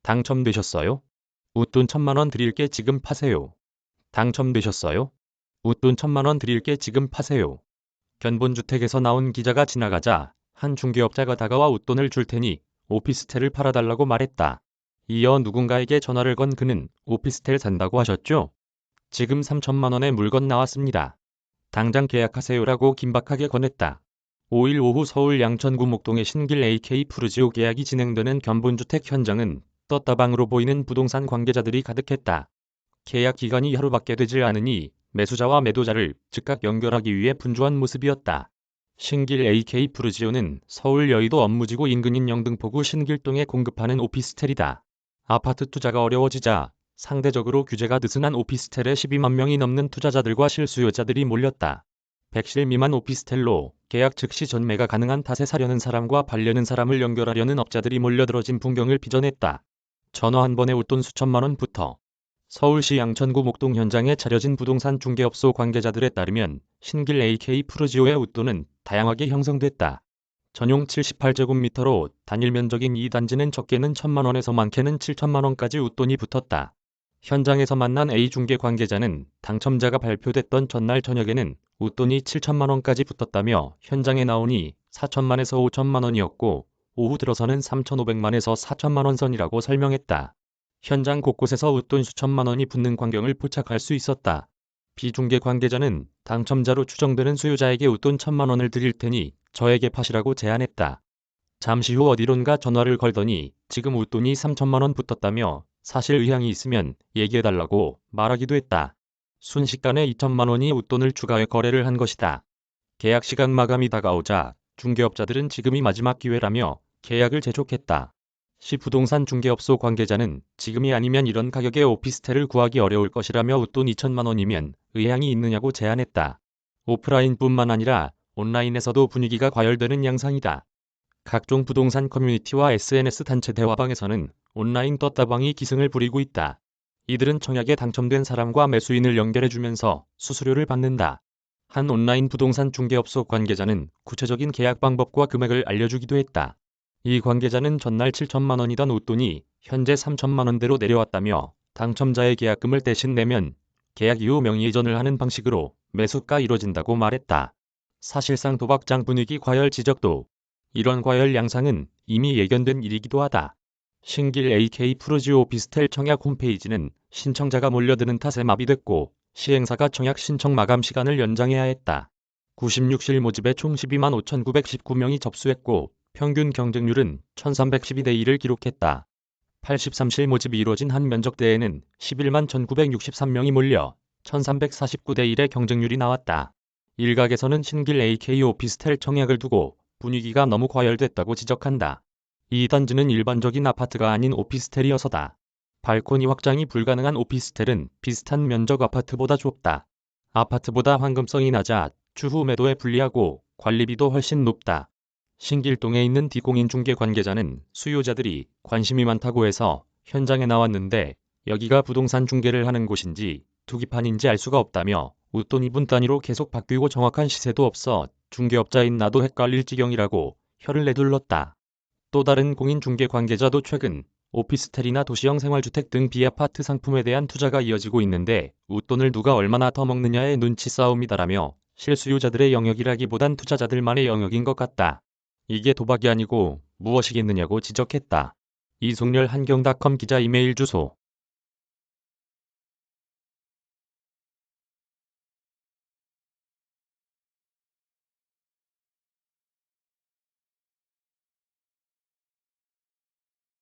당첨되셨어요? 웃돈 1000만원 드릴게 지금 파세요. 당첨되셨어요? 웃돈 1000만원 드릴게 지금 파세요. 견본주택에서 나온 기자가 지나가자 한 중개업자가 다가와 웃돈을 줄 테니 오피스텔을 팔아달라고 말했다. 이어 누군가에게 전화를 건 그는 오피스텔 산다고 하셨죠? 지금 3천만원의 물건 나왔습니다. 당장 계약하세요라고 긴박하게 권했다. 5일 오후 서울 양천구 목동의 신길 AK 푸르지오 계약이 진행되는 견본주택 현장은 떴다방으로 보이는 부동산 관계자들이 가득했다. 계약 기간이 하루밖에 되질 않으니 매수자와 매도자를 즉각 연결하기 위해 분주한 모습이었다. 신길 AK 푸르지오는 서울 여의도 업무지구 인근인 영등포구 신길동에 공급하는 오피스텔이다. 아파트 투자가 어려워지자 상대적으로 규제가 느슨한 오피스텔에 12만 명이 넘는 투자자들과 실수요자들이 몰렸다. 100실 미만 오피스텔로 계약 즉시 전매가 가능한 탓에 사려는 사람과 팔려는 사람을 연결하려는 업자들이 몰려들어진 풍경을 빚어냈다. 전화 한 번에 웃돈 수천만 원부터. 서울시 양천구 목동 현장에 차려진 부동산 중개업소 관계자들에 따르면 신길 AK 푸르지오의 웃돈은 다양하게 형성됐다. 전용 78제곱미터로 단일 면적인 이 단지는 적게는 1000만 원에서 많게는 7천만 원까지 웃돈이 붙었다. 현장에서 만난 A 중개 관계자는 당첨자가 발표됐던 전날 저녁에는 웃돈이 7천만 원까지 붙었다며 현장에 나오니 4천만에서 5천만 원이었고 오후 들어서는 3,500만에서 4천만 원 선이라고 설명했다. 현장 곳곳에서 웃돈 수천만 원이 붙는 광경을 포착할 수 있었다. 비중개 관계자는 당첨자로 추정되는 수요자에게 웃돈 1000만 원을 드릴 테니 저에게 파시라고 제안했다. 잠시 후 어디론가 전화를 걸더니 지금 웃돈이 3천만 원 붙었다며 사실 의향이 있으면 얘기해달라고 말하기도 했다. 순식간에 2천만 원이 웃돈을 추가해 거래를 한 것이다. 계약 시간 마감이 다가오자 중개업자들은 지금이 마지막 기회라며 계약을 재촉했다. 시 부동산 중개업소 관계자는 지금이 아니면 이런 가격에 오피스텔을 구하기 어려울 것이라며 웃돈 2천만 원이면 의향이 있느냐고 제안했다. 오프라인뿐만 아니라 온라인에서도 분위기가 과열되는 양상이다. 각종 부동산 커뮤니티와 SNS 단체 대화방에서는 온라인 떴다방이 기승을 부리고 있다. 이들은 청약에 당첨된 사람과 매수인을 연결해주면서 수수료를 받는다. 한 온라인 부동산 중개업소 관계자는 구체적인 계약 방법과 금액을 알려주기도 했다. 이 관계자는 전날 7천만 원이던 웃돈이 현재 3천만 원대로 내려왔다며 당첨자의 계약금을 대신 내면 계약 이후 명의이전을 하는 방식으로 매수가 이뤄진다고 말했다. 사실상 도박장 분위기 과열 지적도. 이런 과열 양상은 이미 예견된 일이기도 하다. 신길 AK 푸르지오 오피스텔 청약 홈페이지는 신청자가 몰려드는 탓에 마비됐고 시행사가 청약 신청 마감 시간을 연장해야 했다. 96실 모집에 총 12만 5,919명이 접수했고 평균 경쟁률은 1312대 1을 기록했다. 83실 모집이 이루어진 한 면적대에는 11만 1963명이 몰려 1349대 1의 경쟁률이 나왔다. 일각에서는 신길 AK 오피스텔 청약을 두고 분위기가 너무 과열됐다고 지적한다. 이 단지는 일반적인 아파트가 아닌 오피스텔이어서다. 발코니 확장이 불가능한 오피스텔은 비슷한 면적 아파트보다 좁다. 아파트보다 황금성이 낮아 추후 매도에 불리하고 관리비도 훨씬 높다. 신길동에 있는 D공인 중개 관계자는 수요자들이 관심이 많다고 해서 현장에 나왔는데 여기가 부동산 중개를 하는 곳인지 투기판인지 알 수가 없다며 웃돈 2분 단위로 계속 바뀌고 정확한 시세도 없어 중개업자인 나도 헷갈릴 지경이라고 혀를 내둘렀다. 또 다른 공인 중개 관계자도 최근 오피스텔이나 도시형 생활주택 등 비아파트 상품에 대한 투자가 이어지고 있는데 웃돈을 누가 얼마나 더 먹느냐의 눈치 싸움이다라며 실수요자들의 영역이라기보단 투자자들만의 영역인 것 같다. 이게 도박이 아니고 무엇이겠느냐고 지적했다. 이송렬 한경닷컴 기자 이메일 주소